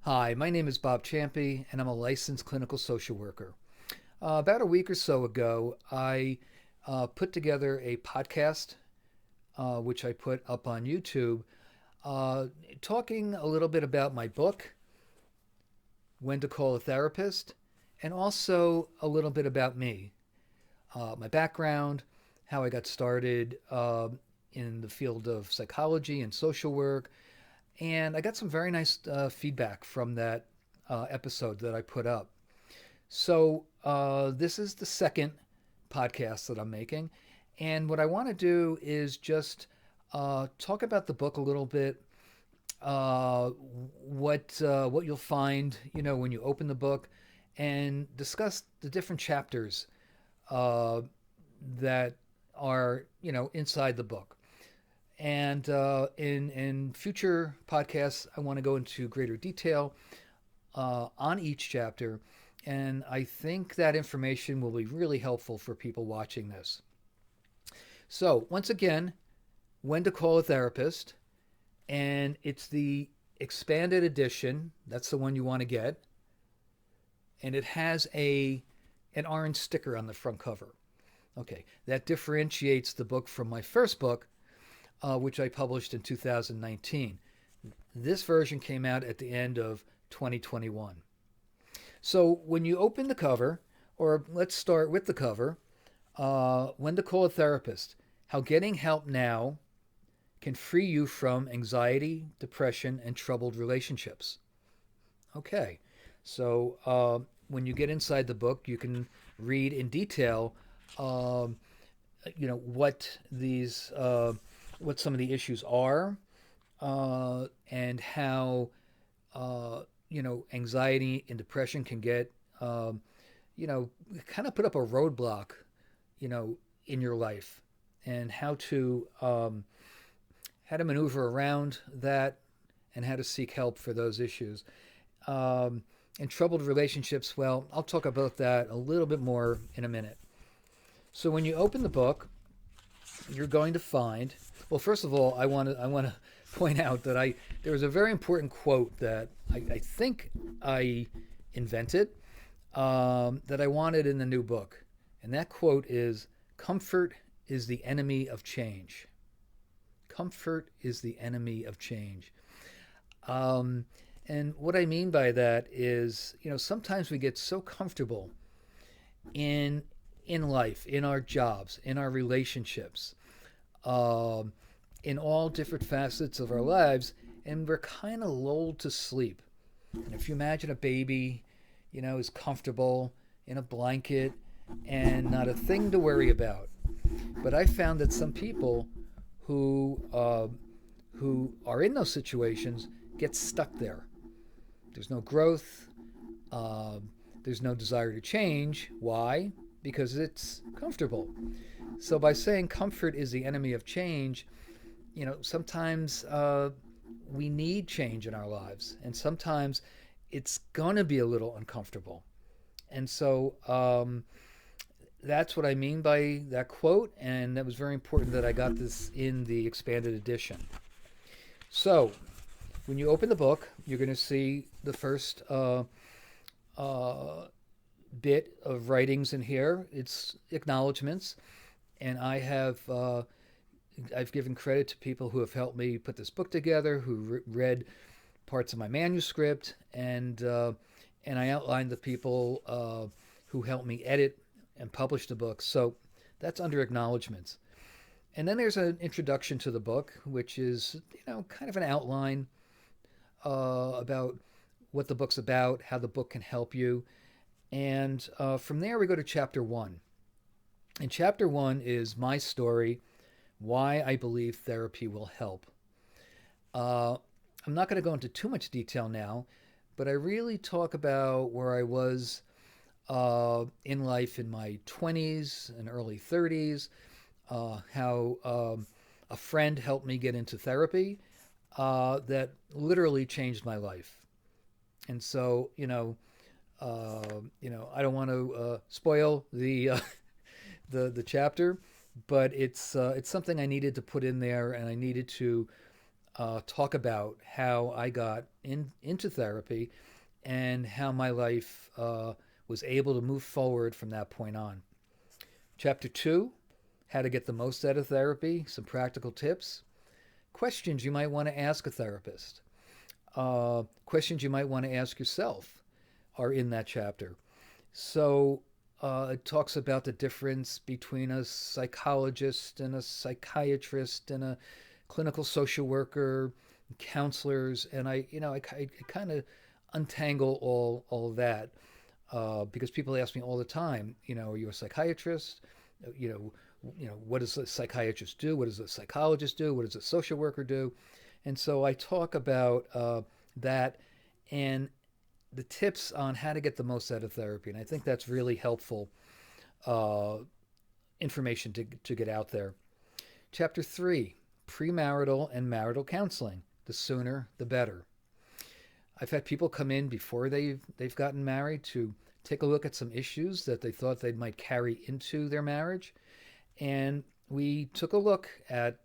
Hi, my name is Bob Ciampi, and I'm a licensed clinical social worker. About a week or so ago, I put together a podcast, which I put up on YouTube, uh, talking a little bit about my book, When to Call a Therapist, and also a little bit about me, my background, how I got started in the field of psychology and social work. And I got some very nice feedback from that episode that I put up. So, this is the second podcast that I'm making. And what I want to do is just talk about the book a little bit, what you'll find, when you open the book, and discuss the different chapters uh, that are, inside the book. And in future podcasts, I want to go into greater detail on each chapter, and I think that information will be really helpful for people watching this. So once again, when to call a therapist, and it's the expanded edition. That's the one you want to get, and it has a an orange sticker on the front cover. Okay, that differentiates the book from my first book, which I published in 2019. This version came out at the end of 2021. So when you open the cover, or let's start with the cover, when to call a therapist, how getting help now can free you from anxiety, depression, and troubled relationships. Okay, so when you get inside the book, you can read in detail, um, what these, what some of the issues are, and how anxiety and depression can get, you know, kind of put up a roadblock, you know, in your life, and how to maneuver around that, and how to seek help for those issues. Um, and troubled relationships, well, I'll talk about that a little bit more in a minute. So when you open the book, you're going to find. Well, first of all, I want to point out that I there was a very important quote that I think I invented, that I wanted in the new book, and that quote is, "Comfort is the enemy of change." Comfort is the enemy of change. Um, and what I mean by that is, sometimes we get so comfortable in in life, in our jobs, in our relationships, um, in all different facets of our lives, and we're kind of lulled to sleep. And if you imagine a baby, is comfortable in a blanket and not a thing to worry about. But I found that some people who are in those situations get stuck there. There's no growth. There's no desire to change. Why? Because it's comfortable. So by saying comfort is the enemy of change, sometimes we need change in our lives, and sometimes it's gonna be a little uncomfortable. And so that's what I mean by that quote, and that was very important that I got this in the expanded edition. So when you open the book, you're going to see the first uh, bit of writings in here. It's acknowledgments, and I've given credit to people who have helped me put this book together, who read parts of my manuscript, and I outlined the people who helped me edit and publish the book. So that's under acknowledgments. And then there's an introduction to the book, which is, kind of an outline about what the book's about, how the book can help you. And from there, we go to chapter one. And chapter one is my story, why I believe therapy will help. Uh, I'm not going to go into too much detail now, but I really talk about where I was in life in my 20s and early 30s, how a friend helped me get into therapy that literally changed my life. And so, I don't want to spoil the chapter, but it's something I needed to put in there, and I needed to talk about how I got into therapy and how my life was able to move forward from that point on. Chapter 2, how to get the most out of therapy, some practical tips, questions you might want to ask a therapist, questions you might want to ask yourself are in that chapter. So it talks about the difference between a psychologist and a psychiatrist and a clinical social worker, counselors, and I kind of untangle all of that because people ask me all the time, are you a psychiatrist? You know, what does a psychiatrist do? What does a psychologist do? What does a social worker do? And so I talk about that and the tips on how to get the most out of therapy. And I think that's really helpful uh, information to get out there. Chapter 3, premarital and marital counseling. The sooner, the better. I've had people come in before they've gotten married to take a look at some issues that they thought they might carry into their marriage. And we took a look at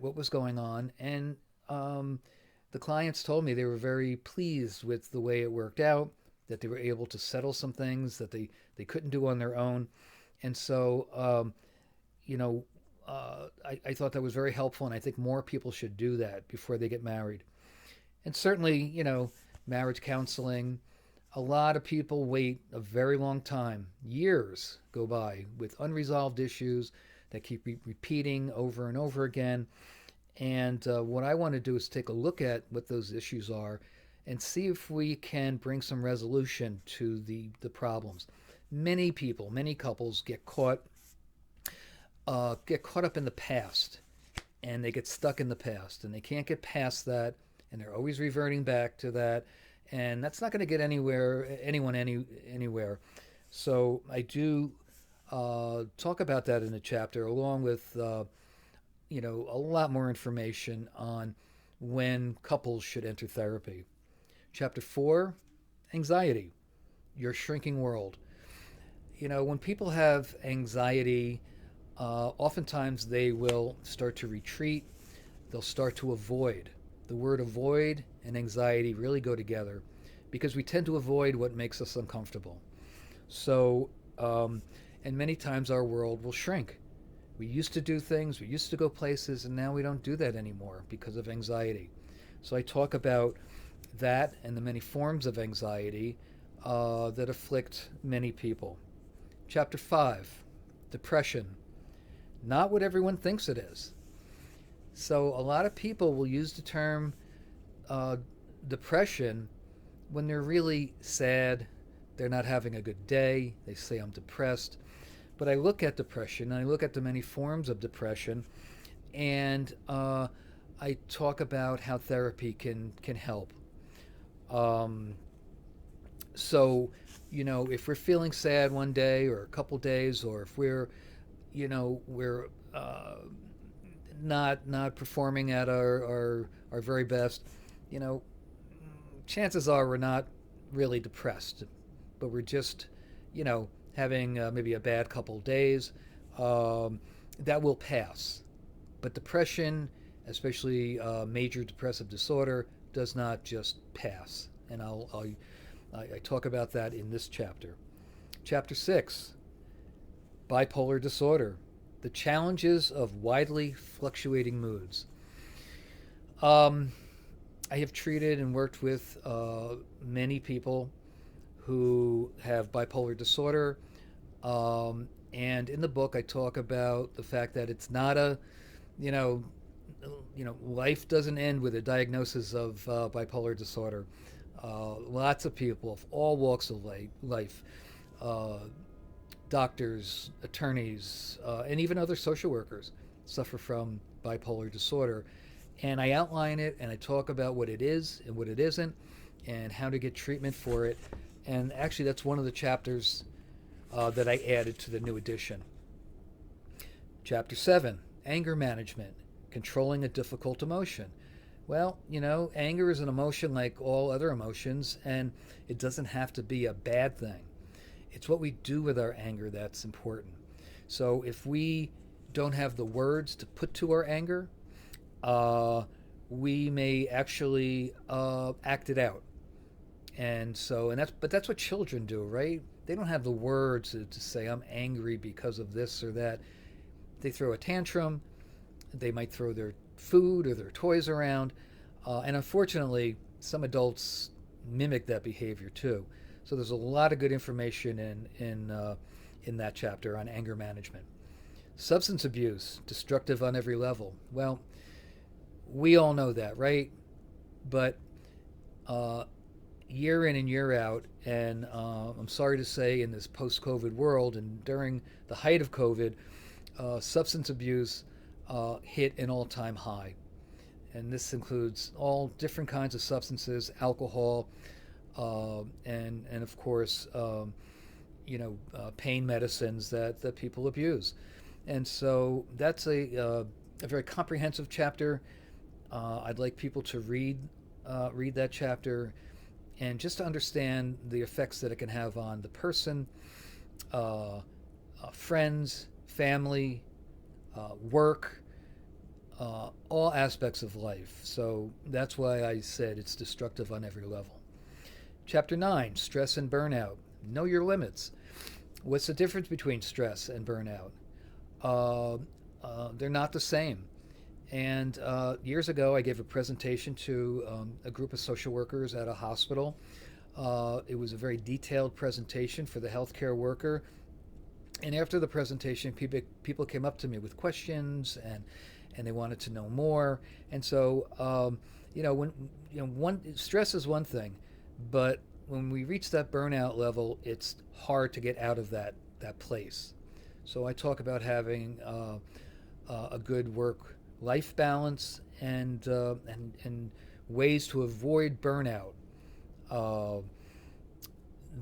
what was going on. And the clients told me they were very pleased with the way it worked out, that they were able to settle some things that they couldn't do on their own. And so, I thought that was very helpful, and I think more people should do that before they get married. And certainly, marriage counseling, a lot of people wait a very long time. Years go by with unresolved issues that keep repeating over and over again. And what I want to do is take a look at what those issues are and see if we can bring some resolution to the problems. Many people, many couples get caught up in the past, and they get stuck in the past, and they can't get past that, and they're always reverting back to that, and that's not going to get anywhere. So I do talk about that in the chapter, along with a lot more information on when couples should enter therapy. Chapter 4, anxiety, your shrinking world. When people have anxiety, oftentimes they will start to retreat. They'll start to avoid. The word avoid and anxiety really go together because we tend to avoid what makes us uncomfortable. So, and many times our world will shrink. We used to do things, we used to go places, and now we don't do that anymore because of anxiety. So I talk about that and the many forms of anxiety that afflict many people. Chapter 5, depression. Not what everyone thinks it is. So a lot of people will use the term depression when they're really sad, they're not having a good day, they say I'm depressed. But I look at depression, and I look at the many forms of depression, and I talk about how therapy can help. So, if we're feeling sad one day or a couple days, or if we're not performing at our very best, chances are we're not really depressed, but we're just, having maybe a bad couple days. That will pass. But depression, especially major depressive disorder, does not just pass. And I talk about that in this chapter. Chapter 6, bipolar disorder, the challenges of widely fluctuating moods. I have treated and worked with many people who have bipolar disorder. And in the book, I talk about the fact that it's not life doesn't end with a diagnosis of bipolar disorder. Lots of people of all walks of life, doctors, attorneys, and even other social workers suffer from bipolar disorder. And I outline it, and I talk about what it is and what it isn't, and how to get treatment for it. And actually, that's one of the chapters that I added to the new edition. Chapter 7, anger management, controlling a difficult emotion. Well, anger is an emotion like all other emotions, and it doesn't have to be a bad thing. It's what we do with our anger that's important. So if we don't have the words to put to our anger, we may actually act it out. And so, that's what children do, right? They don't have the words to say, I'm angry because of this or that. They throw a tantrum. They might throw their food or their toys around. And unfortunately, some adults mimic that behavior too. So there's a lot of good information in that chapter on anger management. Substance abuse, destructive on every level. Well, we all know that, right? But uh, year in and year out, and I'm sorry to say, in this post-COVID world and during the height of COVID, substance abuse hit an all-time high. And this includes all different kinds of substances, alcohol, and of course, pain medicines that people abuse. And so that's a very comprehensive chapter. I'd like people to read that chapter and just to understand the effects that it can have on the person, friends, family, work, all aspects of life. So that's why I said it's destructive on every level. Chapter 9, stress and burnout. Know your limits. What's the difference between stress and burnout? They're not the same. And years ago, I gave a presentation to a group of social workers at a hospital. It was a very detailed presentation for the healthcare worker. And after the presentation, people came up to me with questions, and they wanted to know more. And so, stress is one thing, but when we reach that burnout level, it's hard to get out of that place. So I talk about having a good work-life balance and ways to avoid burnout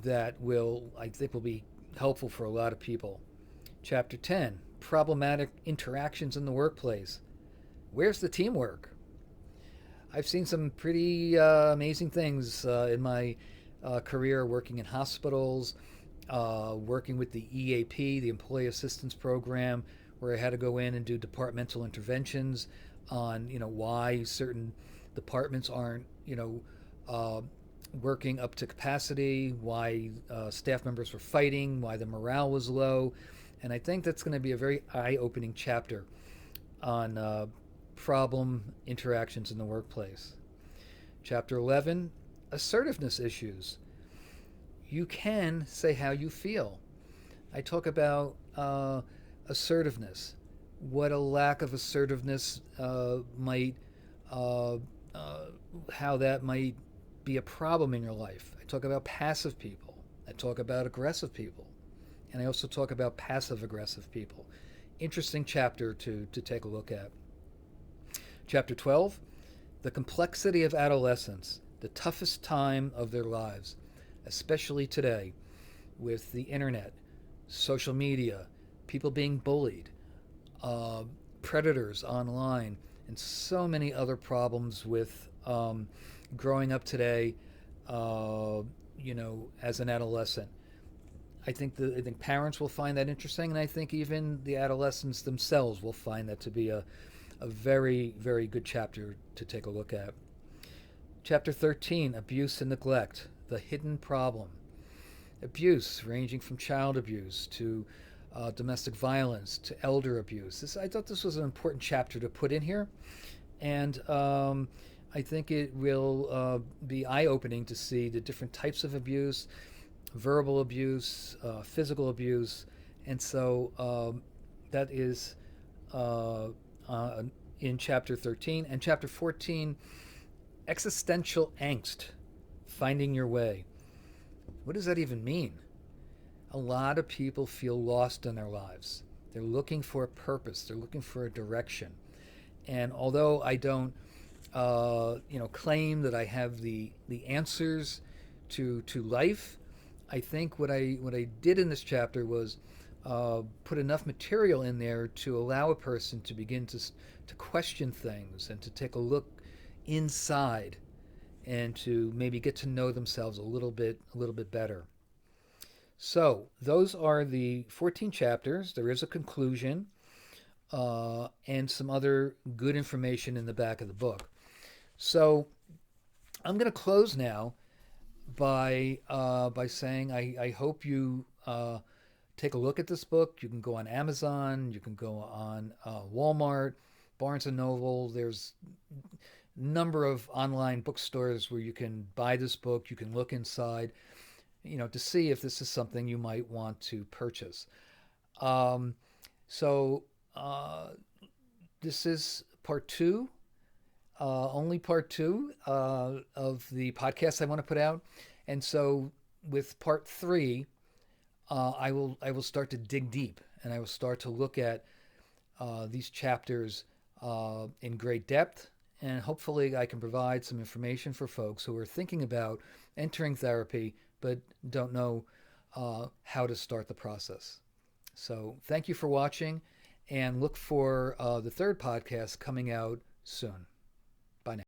that I think will be helpful for a lot of people. Chapter 10, problematic interactions in the workplace. Where's the teamwork? I've seen some pretty amazing things in my career working in hospitals, working with the EAP, the Employee Assistance Program, where I had to go in and do departmental interventions on, why certain departments aren't, working up to capacity, why staff members were fighting, why the morale was low. And I think that's going to be a very eye-opening chapter on problem interactions in the workplace. Chapter 11, assertiveness issues. You can say how you feel. I talk about assertiveness, what a lack of assertiveness might, how that might be a problem in your life. I talk about passive people. I talk about aggressive people. And I also talk about passive aggressive people. Interesting chapter to take a look at. Chapter 12, the complexity of adolescence, the toughest time of their lives, especially today with the internet, social media, people being bullied, predators online, and so many other problems with growing up today, as an adolescent. I think parents will find that interesting, and I think even the adolescents themselves will find that to be a very, very good chapter to take a look at. Chapter 13, abuse and neglect, the hidden problem. Abuse ranging from child abuse to domestic violence to elder abuse. I thought this was an important chapter to put in here, and I think it will be eye-opening to see the different types of abuse, verbal abuse, physical abuse, and so that is in chapter 13. And chapter 14, existential angst, finding your way. What does that even mean? A lot of people feel lost in their lives. They're looking for a purpose. They're looking for a direction. And although I don't, claim that I have the answers to life, I think what I did in this chapter was put enough material in there to allow a person to begin to question things and to take a look inside and to maybe get to know themselves a little bit better. So those are the 14 chapters. There is a conclusion and some other good information in the back of the book. So I'm going to close now by saying I hope you take a look at this book. You can go on Amazon. You can go on Walmart, Barnes and Noble. There's a number of online bookstores where you can buy this book. You can look inside, to see if this is something you might want to purchase. Um, so uh, this is part two, only part two of the podcast I want to put out, and so with part three, I will start to dig deep, and I will start to look at these chapters in great depth, and hopefully I can provide some information for folks who are thinking about entering therapy but don't know how to start the process. So thank you for watching, and look for the third podcast coming out soon. Bye now.